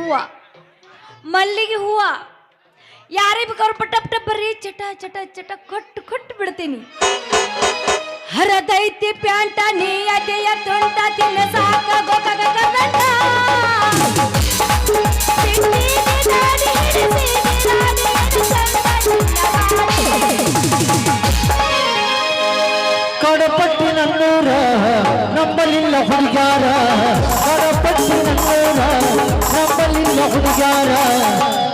ಹೂವ ಮಲ್ಲಿಗೆ ಹೂವ ಯಾರೇ ಬೇಕಾದ್ರೂ ಪಟ್ಟ ಪಟ್ಟ ಬರ್ರಿ ಚಟ ಚಟ ಚಟ ಕೊಟ್ಟು ಬಿಡ್ತೀನಿ. ಹರದೈತಿ ಪ್ಯಾಂಟ ನೀ ಅದೇಯ ತೊಂಟ ತಿನ್ನ ಸಾಕ ಕಡಪಟ್ಟಿ ನನ್ನೂರ ನಂಬಲಿಲ್ಲ ಹುಡುಗಾರ, ಕಡಪಟ್ಟಿ ನನ್ನೂರ ನಂಬಲಿಲ್ಲ ಹುಡುಗಾರ,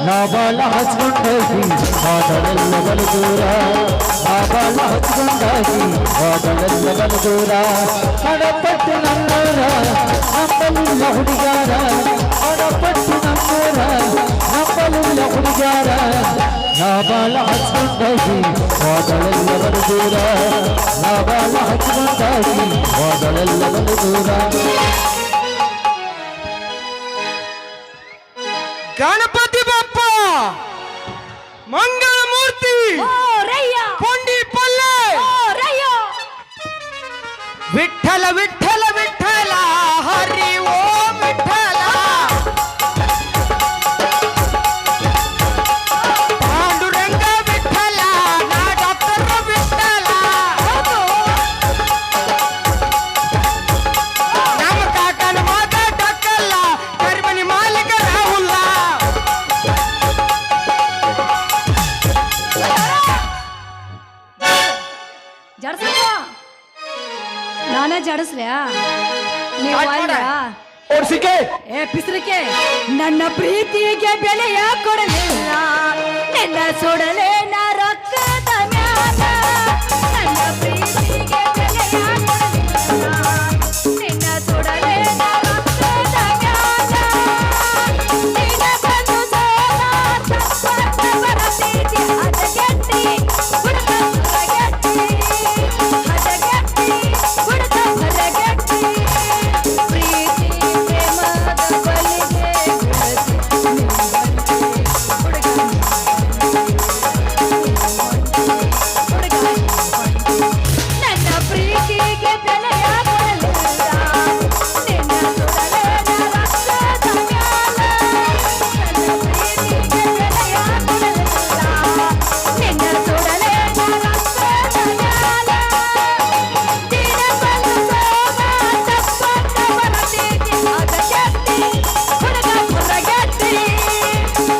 ನಾಬಾಲ ಹಚ್ಕೊಂಡೋಗಿ ಆದಳೆಲ್ಲ ಬಲದೂರ, ನಾಬಾಲ ಹಚ್ಕೊಂಡೋಗಿ ಆದಳೆಲ್ಲ ಬಲದೂರ. ಕಡಪಟ್ಟಿ ನನ್ನೂರ ನಂಬಲಿಲ್ಲ ಹುಡುಗಾರ, ಕಡಪಟ್ಟಿ ನನ್ನೂರ ನಂಬಲಿಲ್ಲ ಹುಡುಗಾರ, ನಾಬಾಲ ಹಚ್ಕೊಂಡೋಗಿ ಆದಳೆಲ್ಲ ಬಲದೂರ, ನಾಬಾಲ ಹಚ್ಕೊಂಡೋಗಿ ಆದಳೆಲ್ಲ ಬಲದೂರ. ಗಣಪತಿ ಬಪ್ಪ ಮಂಗಳ ಮೂರ್ತಿ ಪುಂಡಿ ಪಲ್ಲೆ ವಿಠಲ ವಿಠಲ ವಿಠಲ ಹರಿ ಓಂ ವಿಠಲ ಪಾಂಡುರಂಗ ವಿಠಲ ನಾ ಡಾಕ್ಟರ್ ವಿಠಲ ನಮ್ಮ ಕಾಕನ ಮಗ ಡಕ್ಕಲ್ಲ ಕರಿಮನಿ ಮಾಲೀಕ ರಾಹುಲ್ಲ. ಜಡ್ಸಪ್ಪ ನಾನೇ ಜಡಿಸ್ಲ್ಯಾ ನೀವು ಓಡ್ಸಿಕೆ ಏ ಪಿಸ್ರಿಕೆ ನನ್ನ ಪ್ರೀತಿಗೆ ಬೆಲೆಯ ಕೊಡಲಿಲ್ಲ ನಿನ್ನ ಸುಡಲೇ ನಾ ರೊಕ್ಕದ ಮ್ಯಾಲ, ನನ್ನ ಪ್ರೀತಿಗೆ ಬೆಲೆಯ ಕೊಡಲಿಲ್ಲ ನಿನ್ನ ಸುಡಲೇ ನಾ ರೊಕ್ಕದ ಮ್ಯಾಲ, ನಿನ್ನ ಬಂದು ಸೋಲ ತಪ್ಪತ್ತ ಬರತೈತಿ ಹದಗೆಟ್ಟಿ ಹುಡುಗ ಹೊರಗೆಟ್ಟಿ, ಹದಗೆಟ್ಟಿ ಹುಡುಗ ಹೊರಗೆಟ್ಟಿ, ಪ್ರೀತಿ ಪ್ರೇಮದ ಬಲಿಗೆ ನನ್ನ ಪ್ರೀತಿಗೆ ಬೆಲೆಯ ಕೊಡಲಿಲ್ಲ ನಿನ್ನ ಸುಡಲೇ ನಾ ರಕ್ತದ ಮ್ಯಾಲ, ನನ್ನ ಪ್ರೀತಿಗೆ ಬೆಲೆಯ ಕೊಡಲಿಲ್ಲ ನಿನ್ನ ಸುಡಲೇ ನಾ ರಕ್ತದ ಮ್ಯಾಲ, ದಿನ ಬಂದು ಸೋಮ ತಪ್ಪತ್ತ ಬರತೈತಿ ಹದಗೆಟ್ಟಿ ಹುಡುಗ ಹೊರಗೆಟ್ಟಿ,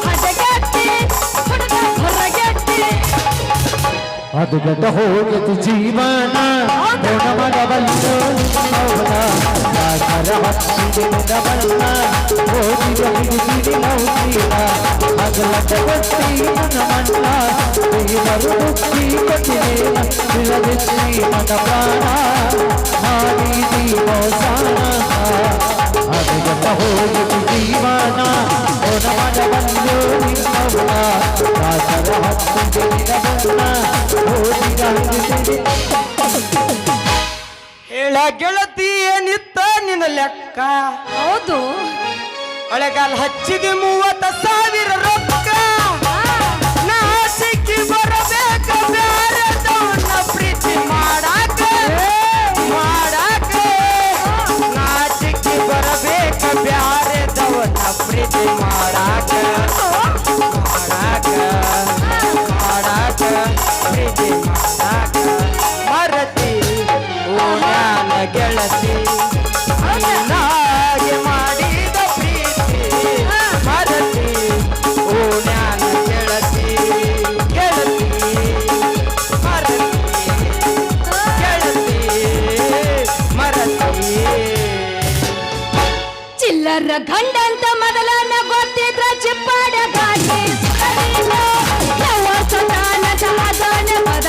ಹದಗೆಟ್ಟಿ ಹುಡುಗ ಹೊರಗೆಟ್ಟಿ. ಅದು ಗಡ್ಡ ಹೋಗಿತು ಜೀವನ ಮಗಬಲ್ಲ ಹಚ್ಚಿದ ಬಲ್ಲ ಹೋಗಿದ ಹಿಡಿದಿಡಿ ನೌಕೀನ ಅಗಲಟ ಕೊಟ್ಟಿ ನನ್ನ ಮಣ್ಣ ದೇವರು ಮುಕ್ತಿ ಕೊಟ್ಟಿರೇನ ಇಲ್ಲದಿಚ್ಚಿ ಮನ ಪ್ರಾಣ ಮಾಡಿದಿ ಮೋಸಾನ. ಅದು ಗಡ್ಡ ಹೋಗಿತು ಜೀವನ ಮಗಬಲ್ಲ ನಿನ್ನವನ ರಾಜರ ಹಚ್ಚಿದ ಬಲ್ಲ ಹೋಗಿದ ಹಿಡಿದಿಡಿ. ಹೇಳ ಗೆಳತಿ ಏನಿತ್ತ ನಿನ್ನ ಲೆಕ್ಕ, ಹೌದು ಹಳೆಗಾಲ ಹಚ್ಚಿದಿ 30,000 ರೊಕ್ಕ, ನಾ ಸಿಕ್ಕಿ ಬರಬೇಕ ಬ್ಯಾರೆದವನ್ನ ಪ್ರೀತಿ ಮಾಡಾಕ ಮಾಡಾಕ, ನಾ ಸಿಕ್ಕಿ ಬರಬೇಕ ಬ್ಯಾರೆದವನ್ನ ಪ್ರೀತಿ ಮಾಡಾಕ ಮಾಡಾಕ ಮಾಡಾಕ ಪ್ರೀತಿ ಮಾಡಾಕ. ಮರತಿ ಓಣ್ಯಾನ ಗೆಳತಿ ನಾಗೆ ಮಾಡಿದ ಪ್ರೀತಿ, ಮರತಿ ಓಣ್ಯಾನ ಗೆಳತಿ ಗೆಳತಿ ಮರತಿ ಗೆಳತಿ ಮರತಿ. ಚಿಲ್ಲರ ಗಂಡಂತ ಮೊದಲನ ಗೊತ್ತಿದ್ರ ಚಿಪ್ಪಾಡ ಗಾಡಿ ಯಾವ ಸತಾನದ ಅದನ ಪದ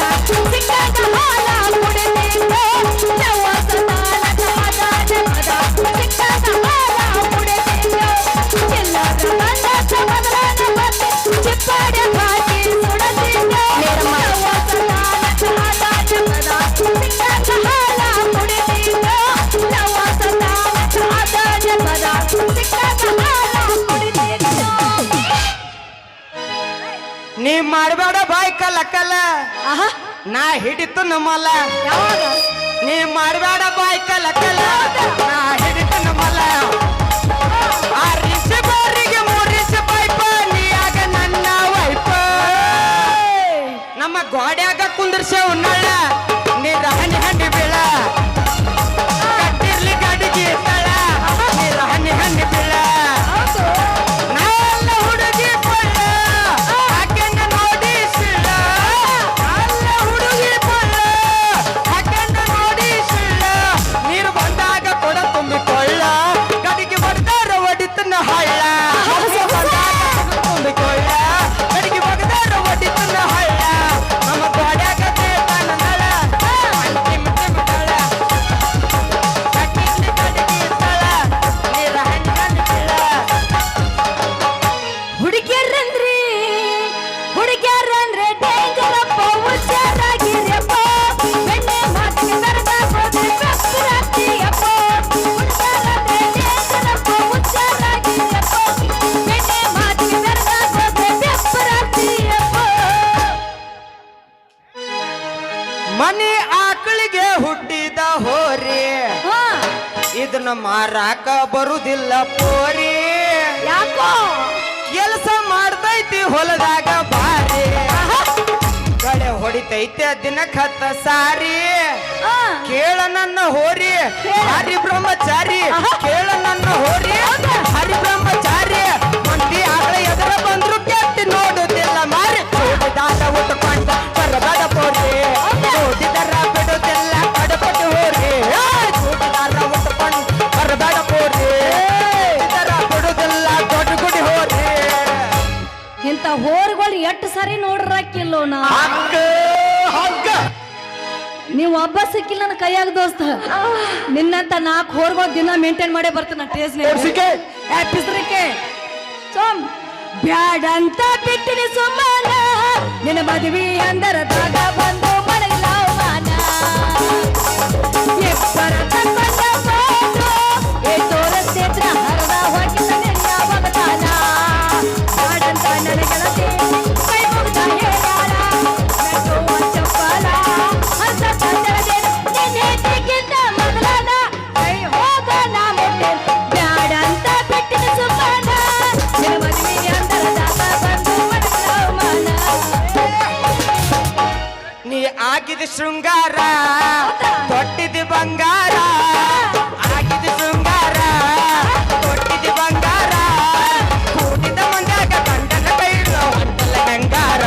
ಸಿಕ್ಕಾಗ ಹಾಲ ಕುಡಿದಿದ್ದು, ಯಾವ ಸತಾನದ ಅದನ ಪದ ಸಿಕ್ಕಾಗ ಹಾಲ ಕುಡಿದಿದ್ದು, ಚಿಲ್ಲರ ಗಂಡಂತ ಮೊದಲನ ಗೊತ್ತಿ ಚಿಪ್ಪಾಡ ಗಾಡಿ ಸುಡದಿದ್ದು, ಯಾವ ಸತಾನದ ಅದನ ಪದ ಸಿಕ್ಕಾಗ ಹಾಲ ಕುಡಿದಿದ್ದು, ಯಾವ ಸತಾನದ ಅದನ ಪದ ಸಿಕ್ಕಾಗ ಹಾಲ ಕುಡಿದಿದ್ದು. ನೀ ಮಾಡಬೇಡ ಬಾಯ್ ಕಲ್ಲ ಕಲ್ಲ ಆಹಾ ನಾ ಹಿಡಿತು ನಮ್ಮಲ್ಲ, ಯಾವಾಗ ನೀ ಮಾಡಬೇಡ ಬಾಯ್ ಕಲ್ಲ ಕಲ್ಲ ನಾ ಹಿಡಿತು ನಮ್ಮಲ್ಲ. ಆ ರಿಸಿ ಬಾರಿಗೆ ಕುಂದರ್ಸೇವ್ ನಳ್ಳ ನೀರ ಹನಿ ಹನಿ ಬೀಳ ಕಟ್ಟಿರ್ಲಿ ಗಡಿಗೆ ತಳ ನೀರ ಹನಿ ಹನಿ ಬೀಳ ನಾಲ್ಲ ಹುಡುಗಿ ಪಳ್ಳ ಹಾಕೆಂಡ ನೋಡಿ ಸಿಳ್ಳ ನಾಲ್ಲ ಹುಡುಗಿ ಪಳ್ಳ ಹಾಕೆಂಡ ನೋಡಿ ಸಿಳ್ಳ ನೀರು ಬಂದಾಗ ಕೊಡ ತುಂಬಿಕೊಳ್ಳ ಗಡಿಗೆ ಬಡ್ದಾರ ಒಡಿತನ ಹಳ್ಳ ತುಂಬಿಕೊಳ್ಳ ಗಡಿಗೆ ಬಗ್ದಾರ ಒಡಿತನ ಹಳ್ಳ ನಮ್ಮ ಗೋಡ್ಯಾಗ ದೇವನ ನಳ ತಿಮ್ಮ ತಿಮ್ಮಗಳ ಕಟ್ಟಿಲಿ ಗಡಿಗೆ ತಳ ನೀರ ಹನಿ ಹನಿ ಬೀಳ ಹುಡುಗಿಯರಂದ್ರೆ ಹುಡುಗಿಯರಂದ್ರೆ ಡೇಂಜರಪ್ಪ ಹುಷಾರಾಗಿರಪ್ಪ ಬೆಣ್ಣೆ ಮಾತಿಗೆ ಬೆರೆದಾಗೋದ್ರೆ ಬೆಪ್ಪರಾಗ್ತೀಯಪ್ಪ ಹುಡುಗಿಯರಂದ್ರೆ ಡೇಂಜರಪ್ಪ ಹುಷಾರಾಗಿರಪ್ಪ ಬೆಣ್ಣೆ ಮಾತಿಗೆ ಬೆರೆದಾಗೋದ್ರೆ ಬೆಪ್ಪರಾಗ್ತೀಯಪ್ಪ ಮನಿ ಆಕಳಿಗೆ ಹುಟ್ಟಿದ ಹೋರಿ ಹಾ ಇದನ್ನ ಮಾರಾಕ ಬರುದಿಲ್ಲ ಪೋರಿ ಯಾಕೋ ಕೆಲಸ ಮಾಡ್ತೈತಿ ಹೊಲದಾಗ ಬಾರಿ ಗಳೆ ಹೊಡಿತೈತೆ ದಿನಕ್ಕತ್ತ ಸಾರಿ ಆ ಕೇಳ ನನ್ನ ಹೋರಿ ಹರಿ ಬ್ರಹ್ಮಚಾರಿ ಕೇಳ ನನ್ನ ಹೋರಿ ಹರಿ ಬ್ರಹ್ಮಚಾರಿ ಮಂದಿ ಆಕಳ ಎದುರ ಬಂದ್ರು ಕೆಟ್ಟಿ ನೋಡುದಿಲ್ಲ ಮಾರಿ ನೋಡಿದಾರ ಉಟ್ಕೊಂಡ ಬರಬೇಡ ಪೋರಿ ನೋಡಿದರ ಬಿಡುದಿಲ್ಲ ಕಡಪಟ್ಟು ಹೋರಿ ನೋಡಿದಾರ ಉಟ್ಕೊಂಡ ಬರಬೇಡ ಪೋರಿ ಇದರ ಬಿಡುದಿಲ್ಲ ದೊಡ್ಡ ಗುಡಿ ಹೋರಿ ಇಂಥ ಹೋರ್ಗಳು ಎಷ್ಟು ಸರಿ ನೋಡ್ರಾಕಿಲ್ಲೋ ನಾ ಹಗ್ಗ ಹಗ್ಗ ನೀವು ಒಬ್ಬ ಸಿಕ್ಕಿಲ್ಲ ನನ್ನ ಕೈಯಾಗ ದೋಸ್ತ ನಿನ್ನಂತ 4 ಹೋರ್ಗಳು ದಿನ ಮೇಂಟೈನ್ ಮಾಡೇ ಬರ್ತಾನ ಪಿಸ್ರಿಕೆ ಸೋಮ್ ಬ್ಯಾಡ ಅಂತ ಬಿಟ್ಟಿನಿ ಸುಮ್ಮನ ನಿನ್ನ ಮದುವೆ ಅಂದರದಾಗ ಬಂದು ಮಳೆಯಿಲ್ಲ ಅವಮಾನ ಇಬ್ಬರ ತಕ್ಕೊಂಡ ಫೋಟೋ ಏ ತೋರಿಸ್ತಿದ್ರ ಹರದ ಹೋಗಿಲ್ಲ ನಿನ್ನ ಒಗತಾನ ಬ್ಯಾಡಂತ ನನ್ನ ಗೆಳತಿ ಕೈ ಮುಗ್ದ ಹೇಳ್ಯಾಳ ನಗುವ ಚಪ್ಪಲ ಹಸ ತಂದರದೇನ ನಿನ್ನೆ ತೆಗಿದ್ದ ಮೊದಲಾದ ಕೈ ಹೋಗ ನಾ ಮುಟ್ಟೆ ಬ್ಯಾಡ ಅಂತ ಬಿಟ್ಟಿನ ಸುಮ್ಮನ ನಿನ್ನ ಮದುವೆ ಅಂದರದಾಗ ಬಂದು ಮಳೆಯಿಲ್ಲ ಅವಮಾನ ನೀ ಆಗಿದ ಶೃಂಗಾರ ತೊಟ್ಟಿದ ಬಂಗಾರ ಆಗಿದ ಶೃಂಗಾರ ತೊಟ್ಟಿದ ಬಂಗಾರ ಕೂಡಿದ ಮಂದಾಗ ಗಂಡನ ಕೈಲ ಹೊಟ್ಟಲ ಗಂಗಾರ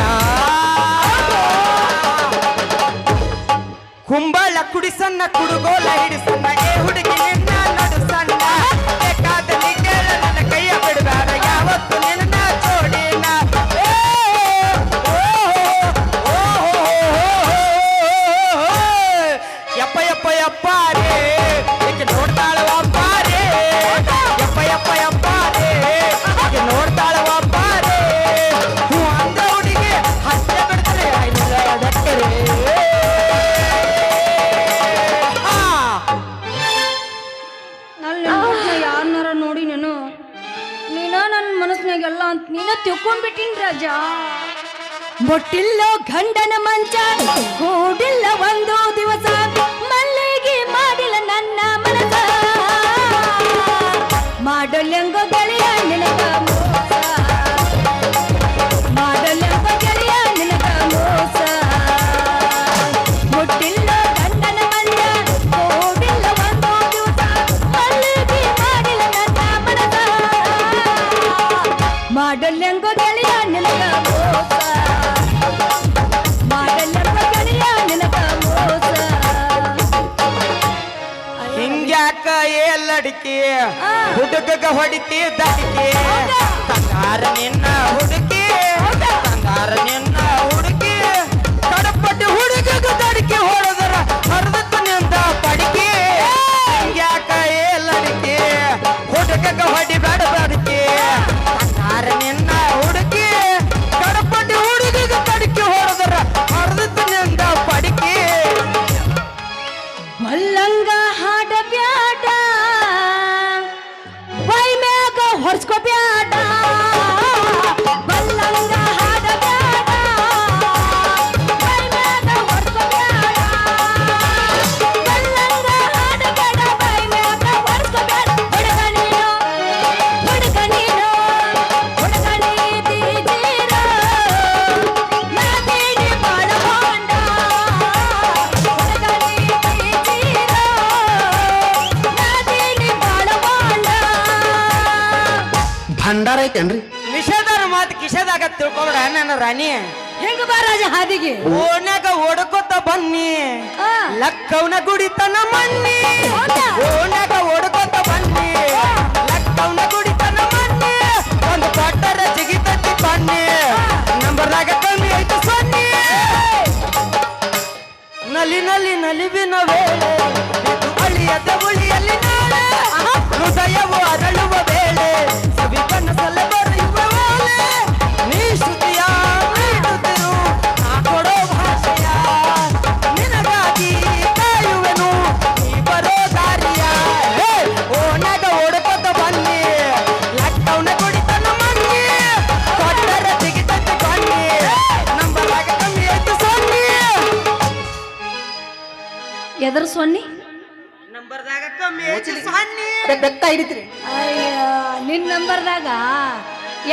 ಕುಂಬಳ ಕುಡಿಸನ್ನ ಕುಡುಗೋಲ ಹಿಡಿಸನ್ನ ಏ ಹುಡುಗಿ ನಿನ್ನ ನಡು ಸಣ್ಣ ಬೇಕಾದಲ್ಲಿ ಕೇಳ ನನ್ನ ಕೈಯ ಬಿಡಬೇಡ ಯಾವತ್ತು ನಿನ್ನ ಜೋಡಿನ ಯಪ್ಪ ಯಪ್ಪ ಯಪ್ಪ ರೇ ಈಕೆ ನೋಡ್ತಾಳ ಒಬ್ಬ ರೇ ಯಪ್ಪ ಯಪ್ಪ ಯಪ್ಪ ರೇ ಈಕೆ ನೋಡ್ತಾಳ ಒಬ್ಬ ರೇ ಹೂ ಅಂದ ಹುಡುಗಿ ಹತ್ತೆ ಬಿಡ್ತಾರೆ ಅದಕ್ಕೆ ರೇ ಅಲ್ಲಿ ಯಾರನ್ನಾರ ನೋಡಿ ನೀನು ನನ್ನ ಮನಸ್ಸಿನಾಗೆಲ್ಲ ಅಂತ ನೀನ ತಿಳ್ಕೊಂಡ್ಬಿಟ್ಟಿನ್ ರಾಜ ಮೊಟ್ಟಿಲ್ಲೋ ಗಂಡನ ಮಂಚ ಕೂಡಿಲ್ಲ ಒಂದು ದಿವಸ ಮಲ್ಲಿಗೆ ಮಾಡಿಲ್ಲ ನನ್ನ ಮನಸ ಮಾಡಲೆಂಗೋ ಗೆಳೆಯ ನಿನಗ ಮೋಸ ಮಾಡಲೆಂಗೋ ಗೆಳೆಯ ನಿನಗ ಮೋಸ ಮೊಟ್ಟಿಲ್ಲೋ ಗಂಡನ ಮಂಚ ಕೂಡಿಲ್ಲ ಒಂದು ದಿವಸ ಮಲ್ಲಿಗೆ ಮಾಡಿಲ್ಲ ನನ್ನ ಮನಸ ಮಾಡಲೆಂಗೋ ಗೆಳೆಯ ನಿನಗ ಮೋಸ ಮಾಡಲೆಂಗೋ ಗೆಳೆಯ ನಿನಗ ಮೋಸ ಹಿಂಗ್ಯಾಕ ಏ ಲಡಿಕೆ ಹುಡುಗಗ ಹೊಡಿತಿ ದಡಿಕೆ ತಂಗಾರ ನಿನ್ನ ಹುಡುಗಿ ತಂಗಾರ ನಿನ್ನ ಹುಡುಗಿ ಕಡಪಟ್ಟಿ ಹುಡುಗಗ ದಡಿಕೆ ಹೊಡೆದರ ಹರಿದತ್ತು ನಿಂದ ಪಡಿಕೆ ಹಿಂಗ್ಯಾಕ ಏ ಲಡಿಕೆ ಹುಡುಗಗ ಹೊಡಿ ಬೇಡ ಬಡಿಕೆ ತಂಗಾರ ನಿನ್ನ ಹುಡುಗಿ ಕಡಪಟ್ಟಿ ಹುಡುಗಗ ದಡಿಕೆ ಹೊಡೆದರ ಹರಿದತ್ತು ನಿಂದ ಪಡಿಕೆ ಮಲ್ಲಂಗ ಹಾಡಬ್ಯಾಡ ಬೈ ಮ್ಯಾಗ ಹೊರ್ಸ್ಕೋಬ್ಯಾಡ ಮಲ್ಲಂಗ ಹಾಡಬ್ಯಾಡ ಬೈ ಮ್ಯಾಗ ಹೊರ್ಸ್ಕೋಬ್ಯಾಡ ಮಲ್ಲಂಗ ಹಾಡಬ್ಯಾಡ ಬೈ ಮ್ಯಾಗ ಹೊರ್ಸ್ಕೋಬ್ಯಾಡ ಹುಡುಗ ನೀನು ಹುಡುಗ ನೀನು ಹುಡುಗ ನೀ ತೀರ ನಾ ತೀಡಿ ಬಾಳ ಹೊಂಡ ಐತೇನ್ರಿ ನಿಷೇಧರ ಮಾತು ಕಿಶೇದಾಗ ತಿಳ್ಕೊಬೇಡ ನನ್ನ ರಾಣಿ ಹೆಂಗ ಬಾ ರಾಜ ಹಾದಿಗೆ ಓಣ್ಯಾಗ ಓಡ್ಕೊತ ಬನ್ನಿ ಆ, ಲಕ್ಕವನ ಗುಡಿತನ ಮಣ್ಣಿ ಹೌದಾ? ಓಣ್ಯಾಗ ಓಡ್ಕೊತ ಬನ್ನಿ ಲಕ್ಕವನ ಗುಡಿತನ ಮಣ್ಣಿ ಒಂದು ಕೊಟ್ಟರ ಜಿಗಿತತ್ತಿ ಬನ್ನಿ ನಂಬರ್ದಾಗ ಕಮ್ಮಿ ಐತೆ ಸೊನ್ನಿ ನಲಿ ನಲಿ ನಲಿವಿನ ವೇಳೆ ಇದು ಅಳಿಯದ ಉಳಿಯಲ್ಲಿ ನಾಳೆ ಹೃದಯವು ಅರಳುವ ವೇಳೆ ಸವಿ ಕನಸಲ್ಲ ಬರೆಯುವ ವೇಳೆ ನೀ ಶ್ರುತಿಯ ನೀಡುತ್ತಿರು ನಾ ಕೊಡೋ ಭಾಷೆಯ ನಿನಗಾಗಿ ಕಾಯುವೆನು ನೀ ಬರೋ ದಾರಿಯ ಹೇ, ಓಣ್ಯಾಗ ಓಡ್ಕೊತ ಬನ್ನಿ ಲಕ್ಕವನ ಕುಡಿತನ ಮಣ್ಣಿ ಕೊಟ್ಟರ ತೆಗಿತತ್ತೆ ಬನ್ನಿ ನಂಬರಾಗ ಕಮ್ಮಿ ಐತೆ ಸೊನ್ನಿ ಎದ್ರ ಸೊನ್ನಿ ನಂಬರ್ದಾಗ ಕಮ್ಮಿ ಐತೆ ಸೊನ್ನಿ ಬೆತ್ತ ಹಿಡಿತ್ರಿ ಅಯ್ಯ ನಿನ್ ನಂಬರ್ದಾಗ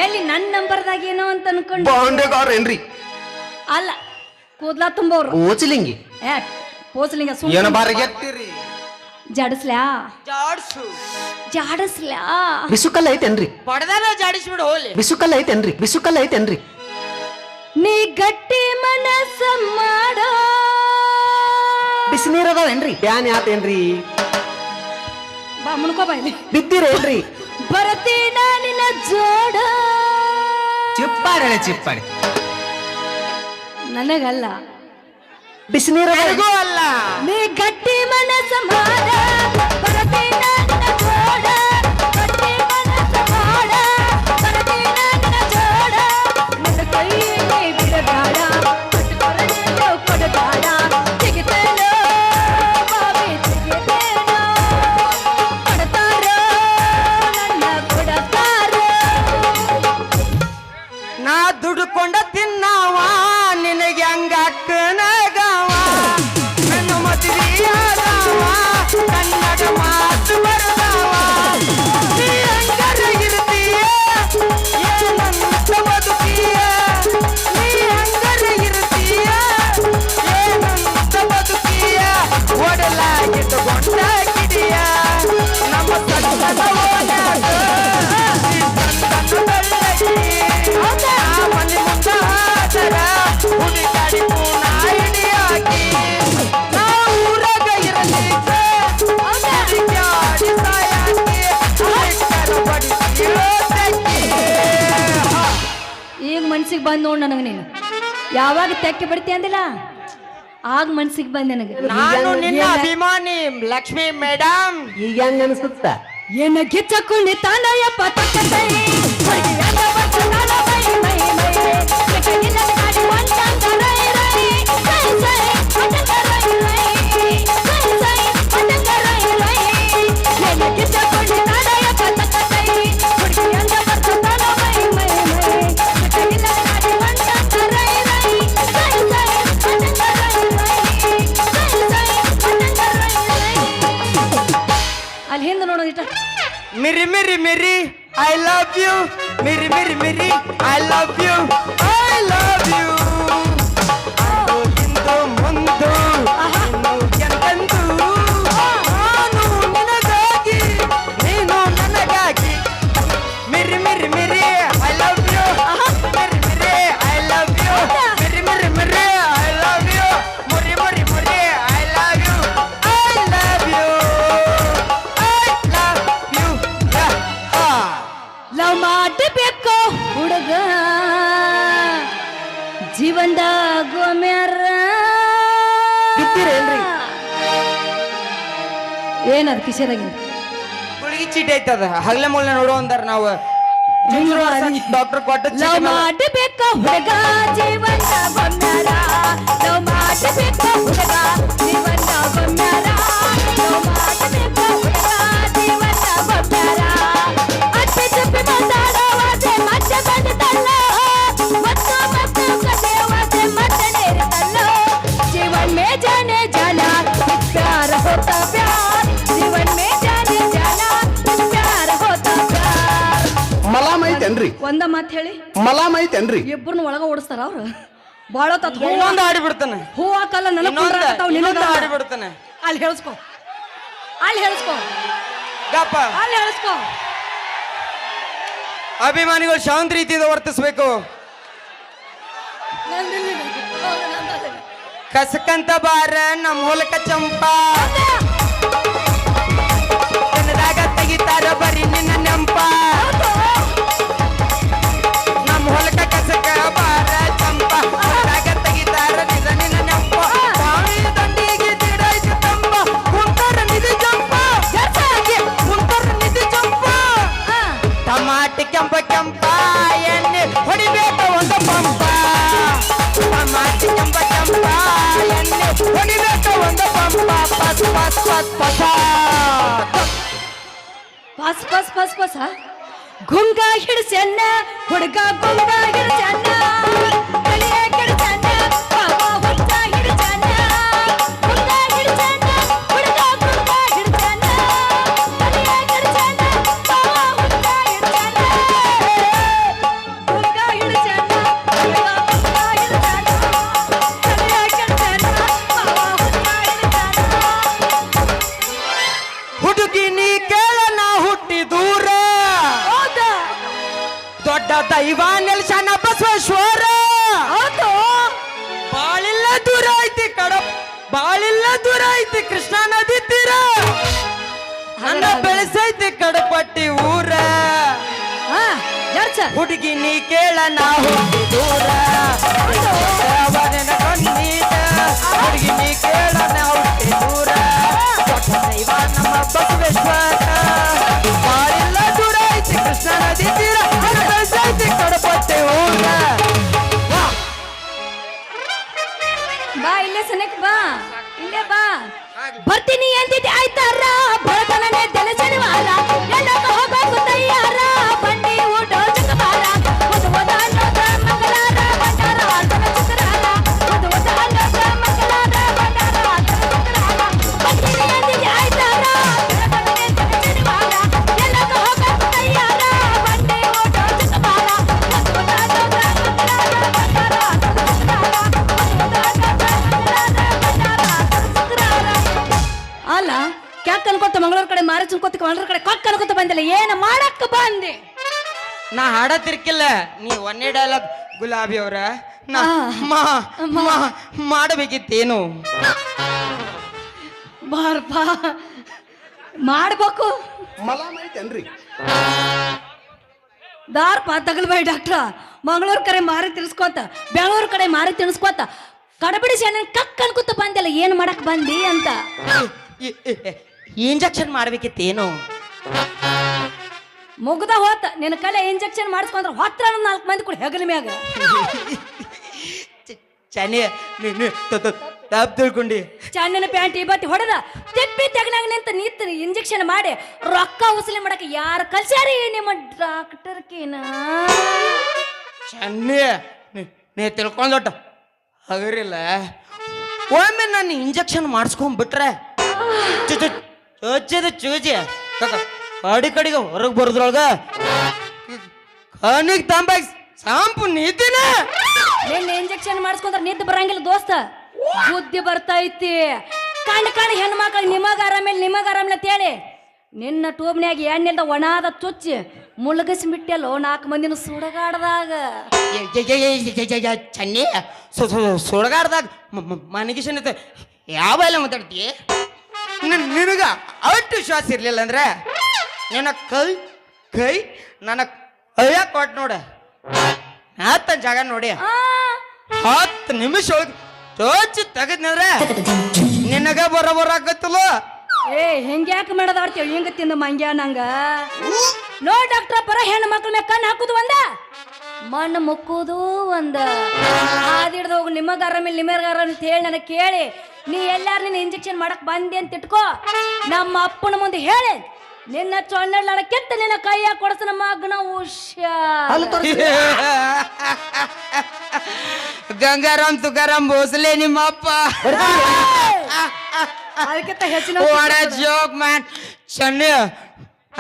ಎಲ್ಲಿ ನನ್ನ ನಂಬರ್ದಾಗ ಏನೋ ಅಂತ ಅನ್ಕೊಂಡು ಬಾಂಡೆಗಾರ ಏನ್ರಿ ಅಲ್ಲ ಕೂದ್ಲಾ ತುಂಬವ್ರು ಓಚಲಿಂಗಿ ಏ ಪೋಸ್ಲಿಂಗ ಏನ ಬಾರಿಗೆತ್ತಿರಿ ಜಾಡಿಸ್ಲ್ಯಾ ಜಾಡ್ಸು ಜಾಡಿಸ್ಲ್ಯಾ ಬಿಸುಕಲ್ಲ ಐತೇನ್ರಿ ಪಡ್ದಾನ ಜಾಡಿಸ್ಬಿಡು ಹೋಲಿ ಬಿಸುಕಲ್ಲ ಐತೇನ್ರಿ ಬಿಸುಕಲ್ಲ ಐತೇನ್ರಿ ನೀ ಗಟ್ಟಿ ಮನಸ್ಸ ಮಾಡೋ ಬಿಸಿನೀರ್ ಅದಾವೇನ್ರಿ ಬ್ಯಾನ್ ಯಾತೇನ್ರಿ ಬಾ ಮುನ್ಕೋ ಬಾ ಇಲ್ಲಿ ಬಿದ್ದಿರೇನ್ರಿ ಬರ್ತೀನ ನಿನ್ನ ಜೋಡ ಚಿಪ್ಪಾಡೆ ಚಿಪ್ಪಾಡೆ ನನಗಲ್ಲ ಬಿಸಿನೀರ್ ನನಗೂ ಅಲ್ಲ ನೀ ಗಟ್ಟಿ ಮನಸ್ಸ ಮಾಡ ಬರ್ತೀನ ನಿನ್ನ ಜೋಡ ಗಟ್ಟಿ ಮನಸ್ಸ ಮಾಡ ಬರ್ತೀನ ನಿನ್ನ ಜೋಡ ನಿನ್ನ ಕೈಯಲ್ಲಿ ಬಿಡಬೇಡ ಕಟ್ಕೊರದೇನೋ ಕೊಡಬೇಡ ಸಿಗುತ್ತೇನೋ ಬಾವಿ ಸಿಗುತ್ತೇನೋ ಕೊಡ್ತಾರೋ ನನ್ನ ಕೊಡತಾರೋ ನಾ ದುಡ್ಕೊಂಡ ತಿನ್ನವ ನಿನಗೆ ಹಂಗ ಅಕ್ಕನಗವ ನನ್ನ ಮದುವೆಯಾದವ ಕನ್ನಡ ಮಾತು ಬರದವ ನೀ ಹಂಗರ ಇರ್ತೀಯ ಏನಂತ ಬದುಕೀಯ ನೀ ಹಂಗರ ಇರ್ತೀಯ ಏನಂತ ಬದುಕೀಯ ಒಡಲಾಗಿಟ್ಟುಕೊಂಡ ಕಿಡಿಯ ನಮ್ಮ ಸಣ್ಣದ ಓಡ್ಯಾಗ ಈ ಚಂದನ ಬೆಳ್ಳಕ್ಕಿ ಆ ಮನೆ ಮುಂದಾದರ ಹುಡುಕಾಡಿ ಪೂರ್ಣ ಹಿಡಿಯಾಕಿ ನಾ ಊರಾಗ ಇರಲಿಕ್ಕೆ ಹುಡುಕಾಡಿ ಸಾಯಾಕಿ ಬಿಟ್ಟರ ಬಡಿಸಿ ಇಳೋದಕ್ಕಿ. ಈಗ ಮನ್ಸಿಗೆ ಬಂದ್ ನೋಡ್ ನನಗೆ ನೀನು ಯಾವಾಗ ತೆಕ್ಕೆ ಬಿಡ್ತಿ ಅಂದಿಲ್ಲ ಆಗ ಮನ್ಸಿಗೆ ಬಂದ್ ನನಗೆ ನಾನು ನಿನ್ನ ಅಭಿಮಾನಿ ಲಕ್ಷ್ಮಿ ಮೇಡಮ್ ಈಗ ಹೆಂಗ ಅನ್ಸುತ್ತ ಏನ ಗಿಚ್ಚಕ್ಕೊಂಡಿ ತಾನಯ್ಯಪ್ಪ ತಕ್ಕೈ ಹೊರಗಿಯಾಗ ಬಂತು ನಾನು ಮೈ ಮೈ ಮೈ ಕೈಯಿಲ್ಲ ಗಾಡಿ ಒಂದಂಗ ರೈ ರೈ ಸೈ ಸೈ ಒಂದಂಗ ರೈ ರೈ ಸೈ ಸೈ ಒಂದಂಗ ರೈ ರೈ ಏನ ಗಿಚ್ಚಕ್ಕೊಂಡಿ ತಾನಯ್ಯಪ್ಪ ತಕ್ಕೈ ಹೊರಗಿಯಾಗ ಬಂತು ನಾನು ಮೈ ಮೈ ಮೈ ಕೈಯಿಲ್ಲ ಗಾಡಿ ಒಂದಂಗ ರೈ ರೈ ಸೈ ಸೈ ಒಂದಂಗ ರೈ ರೈ ಸೈ ಸೈ ಒಂದಂಗ ರೈ ರೈ ಅಲ್ಲಿ ಹಿಂದೆ ನೋಡೋದಿಟ್ಟ ಮಿರಿ ಮಿರಿ ಮಿರಿ ಐ ಲವ್ ಯು ಮಿರಿ ಮಿರಿ ಮಿರಿ I love you I love you ಹಿಂದು ಮುಂದು ಇನ್ನು ಎಂದೆಂದು ನಾನು ನಿನಗಾಗಿ ನೀನು ನನಗಾಗಿ ಮಿರಿ ಮಿರಿ ಮಿರಿ ಐ ಲವ್ ಯು ಮಿರಿ ಮಿರಿ ಐ ಲವ್ ಯು ಮಿರಿ ಮಿರಿ ಮಿರಿ ಐ ಲವ್ ಯು ಮುರಿ ಮುರಿ ಮುರಿ I love you I love you love ಮಾಡಬೇಕು ಹುಡುಗ ಜೀವನದಾಗ ಒಮ್ಮೆರ ಬಿತ್ತಿರೇನ್ರಿ ಏನದ ಕಿಶೆದಾಗಿಂದ ಗುಳಿಗೆ ಚೀಟಿ ಐತದ ಹಗಲೆ ಮೂಲೆ ನೋಡು ಅಂದಾರ ನಾವು ಡಾಕ್ಟರ್ ಕೊಟ್ಟ ಲವ್ ಮಾಡಬೇಕು ಹುಡುಗ ಜೀವನದಾಗ ಒಮ್ಮೆರ ಲವ್ ಮಾಡಬೇಕು ಹುಡುಗ ಜೀವನದಾಗ ಒಮ್ಮೆರ ಲವ್ ಮಾಡಬೇಕು ಹುಡುಗ ಜೀವನದಾಗ ಒಮ್ಮೆರ ಅತ್ತೆ ಚುಪ್ಪಿ ಮಾತಾಡೋವಾದ್ರೆ ಮತ್ತೆ ಬಂದಿದ್ದಲ್ಲ ಮತ್ತು ಮತ್ತು ಕಥೆವಾದ್ರೆ ಮತ್ತೆ ನೇರಿತಲ್ಲ ಜೀವನ್ ಮೇ ಜಾನೆ ಜಾನ ಪ್ಯಾರ ಹೋತಾ ಪ್ಯಾರ್ ಜೀವನ್ ಮೇ ಜಾನೆ ಜಾನ ಪ್ಯಾರ ಹೋತಾ ಪ್ಯಾರ್ ಮಲಾಮ್ ಐತೇನ್ರಿ ಒಂದ ಮಾತು ಹೇಳಿ ಮಲಾಮ್ ಐತೇನ್ರಿ ಇಬ್ಬರನ್ನ ಒಳಗ ಓಡಿಸ್ತಾರ ಅವ್ರು ಬಾಳ ತತ್ ಇನ್ನೊಂದು ಆಡಿ ಬಿಡ್ತಾನೆ ಹೂ ಹಾಕಲ್ಲ ನನಗ್ ಇನ್ನೊಂದು ಆಡಿ ಬಿಡ್ತಾನೆ ಅಲ್ಲಿ ಹೇಳಿಸ್ಕೊ ಅಲ್ಲಿ ಹೇಳಿಸ್ಕೊ ಗಪ್ಪ ಅಲ್ಲಿ ಹೇಳಿಸ್ಕೊ ಅಭಿಮಾನಿಗಳು ಶಾಂತ ರೀತಿಯಿಂದ ವರ್ತಿಸ್ಬೇಕು. ಕಸಕಂತ ಬಾರ ನಮ್ಮ ಹೊಲಕ ಚಂಪಾ ಕನ್ನದಾಗ ತೆಗಿತಾರ ಬರೀ ನಿನ್ನ ನೆಂಪ. ನಮ್ಮ ಹೊಲಕ ಕಸಕ ಬಾರ ಚಂಪ ಕನ್ನದಾಗ ತೆಗಿತಾರ ನಿನ್ನ ನೆಂಪ. ಬಾವಿ ದಂಡಿಗೆ ದಿಡೈತಿ ತಂಪ ಕುಂತಾರ ನಿಧಿ ಜಂಪ ಕುಂತಾರ ನಿಧಿ ಜಂಪ. ಟಮಾಟಿ ಕೆಂಪ ಕೆಂಪ ಎಣ್ಣೆ ಹೊಡಿಬೇಕು ಒಂದು ಪಂಪ. ಟಮಾಟಿ ಕೆಂಪ ಕೆಂಪ ಎಣ್ಣೆ ಹೊಡಿಬೇಕು ಒಂದು ಪಂಪ. ಪಸ್ ಪಸ್ ಪಸ್ ಪಸ ಪಸ್ ಪಸ್ ಪಸ್ ಪಸ ಗುಂಗ ಹಿಡ್ಸನ್ನ ಹುಡುಗ ಗುಂಗ ಹಿಡ್ಸನ್ನ ಕಲಿಯ ಹಿಡ್ಸನ್ನ ಬಾಬಾ ಹುಚ್ಚ ಹಿಡ್ಸನ್ನ ಗುಂಗ ಹಿಡ್ಸನ್ನ ಹುಡುಗ ಗುಂಗ ಹಿಡ್ಸನ್ನ ಕಲಿಯ ಹಿಡ್ಸನ್ನ ಬಾಬಾ ಹುಚ್ಚ ಹಿಡ್ಸನ್ನ ಗುಂಗ ಹಿಡ್ಸನ್ನ ಹುಡುಗ ಗುಂಗ ಹಿಡ್ಸನ್ನ ಕಲಿಯ ಹಿಡ್ಸನ್ನ ಬಾಬಾ ಹುಚ್ಚ ಹಿಡ್ಸನ್ನ. ಹುಡುಗಿ ನೀ ಕೇಳ ನಾ ಹುಟ್ಟಿ ದೂರ ಹೌದಾ ದೊಡ್ಡ ದೈವ ನೆಲ್ಸನ ಬಸವೇಶ್ವರ. ಹೌದು ಬಾಳಿಲ್ಲ ದೂರ ಐತಿ ಬಾಳಿಲ್ಲ ದೂರ ಐತಿ ಕೃಷ್ಣ ನದಿ ತೀರ. ನನ್ನ ಬೆಳೆಸೈತಿ ಕಡಪಟ್ಟಿ ಊರ. ಹಾ ಜರ್ಚ ಹುಡುಗಿ ನೀ ಕೇಳ ನಾ ಹುಟ್ಟಿ ದೂರ ಅವನ ಕಣ್ಣೀರ. ಹುಡುಗಿ ನೀ ಕೇಳ ನಾ ಹುಟ್ಟಿ ದೂರ ದೊಡ್ಡ ದೈವ ನಮ್ಮ ಬಸವೇಶ್ವರ. ಬಾಳಿಲ್ಲ ದೂರ ಐತಿ ಕೃಷ್ಣ ನದಿ ತೀರ. ನನ್ನ ಬೆಳೆಸೈತಿ ಕಡಪಟ್ಟಿ ಊರ. ಬಾ ಇಲ್ಲೇ ಸನಕ್ ಬಾ ಇಲ್ಲೇ ಬಾ ಬರ್ತೀನಿ ಎಂದಿದ್ದೆ ಆಯ್ತಾರ ಬಡತನನೇ ತಲೆ ಶನಿವಾರ ಎಲ್ಲಕ್ಕ ಹೋಗಬೇಕು ತಯ್ಯಾರ ಬಂಡಿ ಊಟ ಚಕಬಾರ ಮದುವದ ಅನ್ನೋದ ಮಂಗಲಾರ ಬಂಡಾರ ಆತನ ಚಿತ್ರಾರ ಮದುವದ ಅನ್ನೋದ ಮಂಗಲಾರ ಬಂಡಾರ ಆತನ ಚಿತ್ರಾರ ಬರ್ತೀನಿ ಎಂದಿದ್ದೆ ಆಯ್ತಾರ ಬಡತನನೇ ತಲೆ ಶನಿವಾರ ಎಲ್ಲಕ್ಕ ಹೋಗಬೇಕು ತಯ್ಯಾರ ಬಂಡಿ ಊಟ ಚಕಬಾರ ಮದುವದ ಅನ್ನೋದ ಮಂಗಲಾರ ಬಂಡಾರ ಆತನ ಚಿತ್ರಾರ ಅಲ್ಲ ಕ್ಯಾಕ್ ಅನ್ಕೋತ ಮಂಗಳೂರ್ ಕಡೆ ಮಾರಿ ಚುನ್ಕೋತ ಮಂಗಳೂರ್ ಕಡೆ ಕೊಕ್ಕ ಅನ್ಕೋತ ಬಂದಿಲ್ಲ ಏನ ಮಾಡಕ್ಕ ಬಂದೆ. ನಾ ಹಾಡ ತಿರ್ಕಿಲ್ಲ ನೀ ಒಂದೇ ಡೈಲಾಗ್ ಗುಲಾಬಿ ಅವ್ರ ನಾ ಮಾಡಬೇಕಿತ್ತೇನು. ಬಾರ್ಪ ಮಾಡ್ಬೇಕು ಮಲಾಮ್ ಐತೇನ್ರಿ? ದಾರ್ಪ ತಗಲ್ಬಾಯಿ ಡಾಕ್ಟ್ರ ಮಂಗಳೂರ್ ಕಡೆ ಮಾರಿ ತಿನ್ಸ್ಕೋತ ಬೆಂಗಳೂರು ಕಡೆ ಮಾರಿ ತಿನ್ಸ್ಕೋತ ಕಡಬಿಡಿಸಿ ನನ್ನ ಕಕ್ಕ ಅನ್ಕೋತ ಬಂದಿಲ್ಲ ಏನ್ ಮಾಡಕ್ ಬಂದಿ ಅಂತ. ಇಂಜೆಕ್ಷನ್ ಮಾಡ್ಬೇಕಿತ್ತೇನು. ಮುಗ್ದ ಹೋತ ನಿನ್ನ ಕಲೆ ಇಂಜೆಕ್ಷನ್ ಮಾಡಿಸ್ಕೊಂಡ್ರೆ ಹೊತ್ರ 4 ಮಂದಿ ಕೂಡ ಹೆಗಲ ಮ್ಯಾಗ ಚನಿ ತಪ್ಪು ತಿಳ್ಕೊಂಡಿ. ಚಣ್ಣನ ಪ್ಯಾಂಟ್ ಬತ್ತಿ ಹೊಡೆದ ತಿಪ್ಪಿ ತೆಗನಾಗ ನಿಂತ ನಿಂತ ಇಂಜೆಕ್ಷನ್ ಮಾಡಿ ರೊಕ್ಕ ಉಸಲಿ ಮಾಡಕ್ಕೆ ಯಾರು ಕಲ್ಸ್ಯಾರಿ ನಿಮ್ಮ ಡಾಕ್ಟರ್ಕೇನ. ಚನ್ನಿ ನೀ ತಿಳ್ಕೊಂಡೊಟ್ಟ ಹಗರಿಲ್ಲ. ಒಮ್ಮೆ ನಾನು ಇಂಜೆಕ್ಷನ್ ಮಾಡಿಸ್ಕೊಂಡ್ಬಿಟ್ರೆ ಚೋಚದ ಚೂಚಿ ಕಡೆಗೆ ಹೊರಗೆ ಬರೋದ್ರೊಳಗ ಕಣಿಗೆ ತಂಬಾಗ ಸಾಂಪು ನೀತಿನ. ನಿನ್ನ ಇಂಜೆಕ್ಷನ್ ಮಾಡಿಸ್ಕೊಂಡ್ರೆ ನಿದ್ದೆ ಬರಂಗಿಲ್ಲ ದೋಸ್ತ ಬುದ್ಧಿ ಬರ್ತೈತಿ. ಕಣ್ ಹೆಣ್ಮಕ್ಳು ನಿಮಗ ಆರಾಮಿಲ್ಲ ಅಂತೇಳಿ ನಿನ್ನ ಟೂಬ್ನ್ಯಾಗ ಎಣ್ಣೆಲ್ದ ಒಣಾದ ಚುಚ್ಚಿ ಮುಳುಗಿಸ್ಬಿಟ್ಟೆಲ್ಲೋ 4 ಮಂದಿನ ಸುಡಗಾಡ್ದಾಗ. ಚನ್ನಿ ಸುಡಗಾಡ್ದಾಗ ಮನಗಿಸನ್ ಯಾವ ಎಲ್ಲ ಮಾತಾಡ್ತಿ. ನಿನಗ ಅಷ್ಟು ಶ್ವಾಸ ಇರ್ಲಿಲ್ಲ ಅಂದ್ರೆ ನಿನ್ನ ಕೈ ನನ್ನ ಕೈಯ ಕೊಟ್ಟು ನೋಡ 10 ಜಾಗ ನೋಡಿ 10 ನಿಮಿಷ ಒಳಗೆ ಚೋಚಿ ತೆಗದ್ನಂದ್ರೆ ನಿನಗ ಬರೋಬರಾಗತ್ತಲ್ಲ. ಏ ಹಿಂಗ್ಯಾಕೆ ಮಾಡೋದಾಡ್ತೇವೆ ಹಿಂಗ ತಿಂದ ಮಂಗ್ಯ ನಂಗ ನೋ ಡಾಕ್ಟ್ರ ಪರ ಹೆಣ್ಣು ಮಕ್ಳ ಮೇಲೆ ಕಣ್ಣು ಹಾಕುದು ಒಂದ ಮಣ್ಣು ಮುಕ್ಕುದು ಒಂದ ಹಾದಿಡ್ದು ಹೋಗಿ ನಿಮಗ ಆರಾಮಿಲ್ಲ ಅಂತ ಹೇಳಿ ನನಗೆ ಕೇಳಿ ನೀ ಎಲ್ಲಾರು ನಿನ್ನ ಇಂಜೆಕ್ಷನ್ ಮಾಡಕ್ ಬಂದಿ ಅಂತ ಇಟ್ಕೋ. ನಮ್ಮ ಅಪ್ಪನ ಮುಂದೆ ಹೇಳಿ ನಿನ್ನ ಚೊಣ್ಣೆಲ್ಲ ಕೆತ್ತ ನಿನ್ನ ಕೈಯಾಗ ಕೊಡಸ ನಮ್ಮ ಮಗನ ಹುಷಾ. ಗಂಗಾರಾಮ್ ತುಕಾರಾಮ್ ಭೋಸಲೆ ನಿಮ್ಮ ಅಪ್ಪ. ಅದಕ್ಕಿಂತ ಹೆಚ್ಚಿನ ಜೋಕ್ ಮ್ಯಾನ್. ಚನ್ನ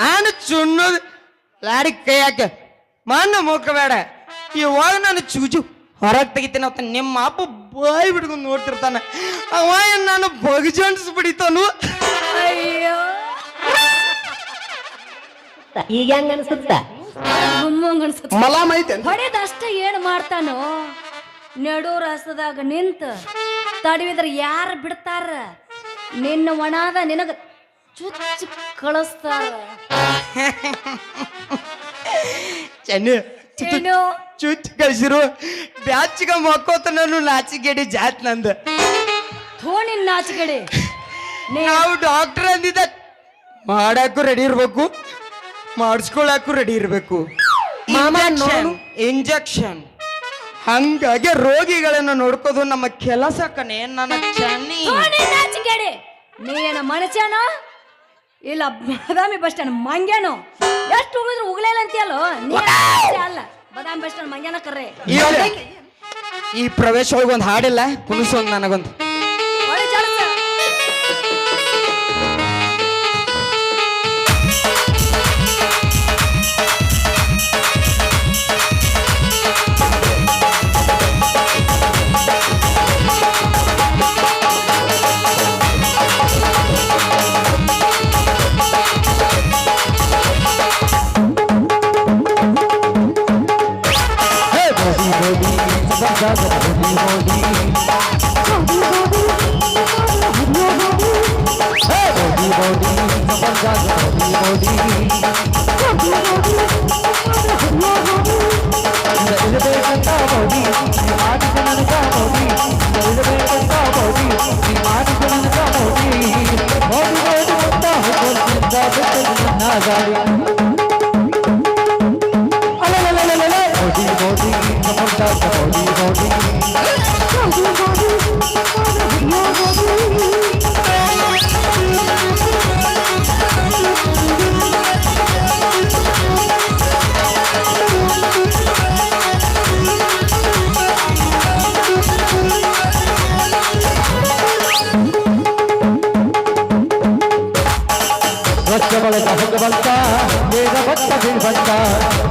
ನಾನು ಚುಣ್ಣದು ಲಾಡಿ ಕೈ ಹಾಕ ಮಣ್ಣು ಮುಕ್ಕಬೇಡ. ಇವಾಗ ನಾನು ಚೂಚು ಹೊರಗೆ ತೆಗಿತೇನೆ ಅಂತ ನಿಮ್ಮ ಅಪ್ಪ ಬಾಯಿ ಬಿಡ್ಕೊಂಡು ನೋಡ್ತಿರ್ತಾನ. ಅವ ನಾನು ಬಗಜಂಟಿಸ್ ಬಿಡಿತಾನು. ಅಯ್ಯೋ ಈಗ ಹೆಂಗ ಅನ್ಸುತ್ತ? ಗುಮ್ಮಂಗ್ ಅನ್ಸುತ್ತ ಮಲಾಮ್ ಐತೇನ್ರಿ ಹೊಡೆದಷ್ಟ ಏನ್ ಮಾಡ್ತಾನೋ ನಡು ರಸದಾಗ ನಿಂತ ತಡವಿದ್ರ ಯಾರು ಬಿಡ್ತಾರ ನಿನ್ನ ಒಣಾದ ನಿನಗ ಚುಚ್ಚಿ ಕಳಿಸ್ತಾರ ಚೆನ್ನ ಏನು ಚುಚ್ ಕಳ್ಸಿರು ಬ್ಯಾಚಿಗ ಮಕ್ಕೋತ ನಾನು ನಾಚಿಗೇಡಿ ಜಾತ್ ನಂದ ಥೋಣಿನ ನಾಚಿಗಡೆ ನಾವು ಡಾಕ್ಟರ್ ಅಂದಿದ್ದ ಮಾಡಕ್ಕೂ ರೆಡಿ ಇರ್ಬೇಕು ಮಾಡಿಸ್ಕೊಳಕ್ಕೂ ರೆಡಿ ಇರ್ಬೇಕು ಇಂಜೆಕ್ಷನ್ ಹಂಗಾಗಿ ರೋಗಿಗಳನ್ನ ನೋಡ್ಕೋದು ನಮ್ಮ ಕೆಲಸ ಕಣೆ ನನ್ನ ಚೆನ್ನಿ ನಾಚಿಗಡೆ ನೀನ ಮನುಷ್ಯನೋ ಇಲ್ಲ ಬಾದಾಮಿ ಬಸ್ ಸ್ಟ್ಯಾಂಡ್ ಮಂಗ್ಯಾನೋ ಎಷ್ಟು ಉಗಿದ್ರು ಉಗ್ಲೇಲ್ಲ ಅಂತೀಯಲ್ಲೋ ನೀ ಅಲ್ಲ ಬಾದಾಮಿ ಬಸ್ ಸ್ಟ್ಯಾಂಡ್ ಮಂಗ್ಯಾನ ಕರ್ರೆ ಈ ಪ್ರವೇಶ ಒಳಗೆ ಒಂದು ಹಾಡಿಲ್ಲ ಕುಣಿಸೋಂಗ್ ನನಗೊಂದು ಒಳ್ಳೆ ಜಲಸ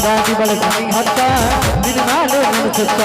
ಗಾಡಿ ಬಳಕ ಹತ್ತ ನಿನ್ನ ನಾಳೆ ನಡೆಸುತ್ತ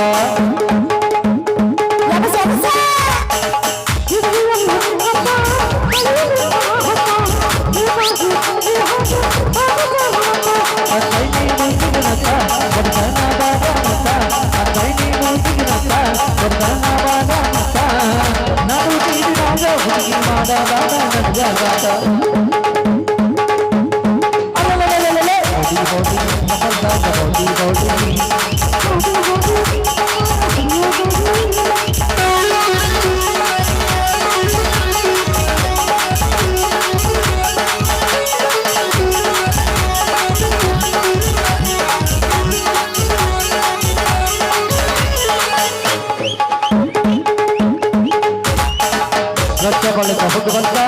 ರಸ್ತೆ ಬಳಿಕ ಹುಡುಗಂತ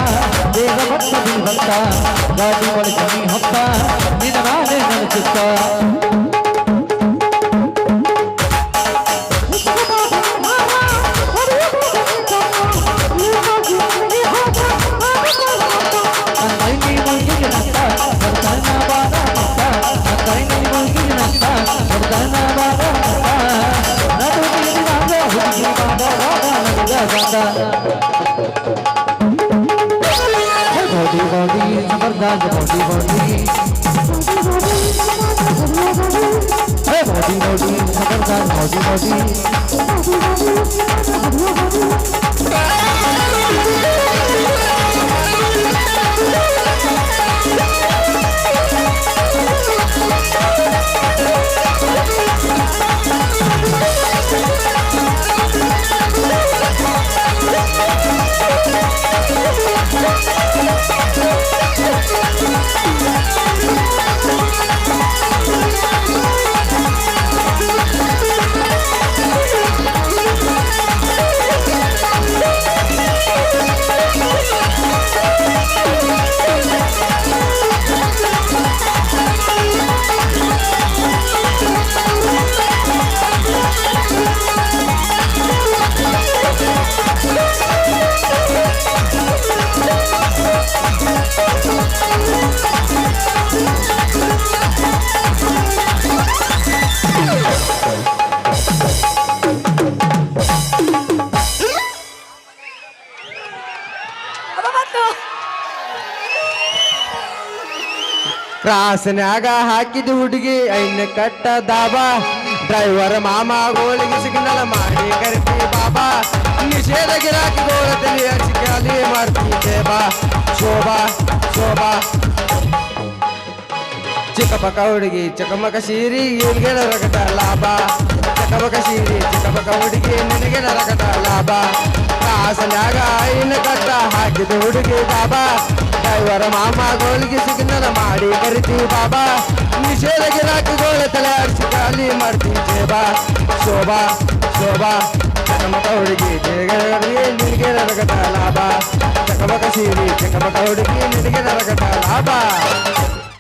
ಬೇಗ ಬಟ್ಟ ಬೀಳ್ಬಂತ ಗಾಡಿ ಬಳಿಕ ನೀ ಹೊತ್ತ ನಿನ್ನ ನಾನೇ ನಡೆಸುತ್ತ body body जबरदस्त body body hey body body जबरदस्त body body ಕ್ರಾಸ್ನ್ಯಾಗ ಹಾಕಿದ ಹುಡುಗಿ ಐನ ಕಟ್ಟ ದಾಬಾ ಡ್ರೈವರ್ ಮಾಮ ಗೋಳಿಗೆ ಸಿಗ್ನಲ್ ಮಾಡಿ ಕರಿತಿ ಬಾಬಾ ನಿಷೇಧ ಗಿರಾಕಿ ಗೋಳದಲ್ಲಿ ಅರ್ಚಿಕಾಲಿ ಮಾಡ್ತಿದ್ದೆ ಬಾ ಶೋಭಾ ಶೋಭಾ ಚಿಕ್ಕಪಕ್ಕ ಹುಡುಗಿ ಚಕಮಕ ಸೀರಿ ಏನ್ಗೆ ನರಕಟ ಲಾಭ ಚಕಮಕ ಸೀರಿ ಚಿಕ್ಕಪಕ್ಕ ಹುಡುಗಿ ನಿನಗೆ ನರಕಟ ಲಾಭ ಕಾಸನ್ಯಾಗ ಐನ ಕಟ್ಟ ಹಾಕಿದ ಹುಡುಗಿ ಬಾಬಾ ಡ್ರೈವರ ಮಾಮ ಗೋಳಿಗೆ ಸಿಗ್ನಲ್ ಮಾಡಿ ಕರಿತಿ ಬಾಬಾ ನಿಷೇಧ ಗಿರಾಕಿ ಗೋಳ ತಲೆ ಅರ್ಸಿ ಖಾಲಿ ಮಾಡ್ತಿದ್ದೆ ಬಾ ಶೋಭಾ ಶೋಭಾ ಚಕಮಕ ಹುಡುಗಿ ನಿನಗೆ ನರಕಟ ಲಾಭ ಚಕಮಕ ಸೀರಿ ಚಕಮಕ ಹುಡುಗಿ ನಿನಗೆ ನರಕಟ ಲಾಭ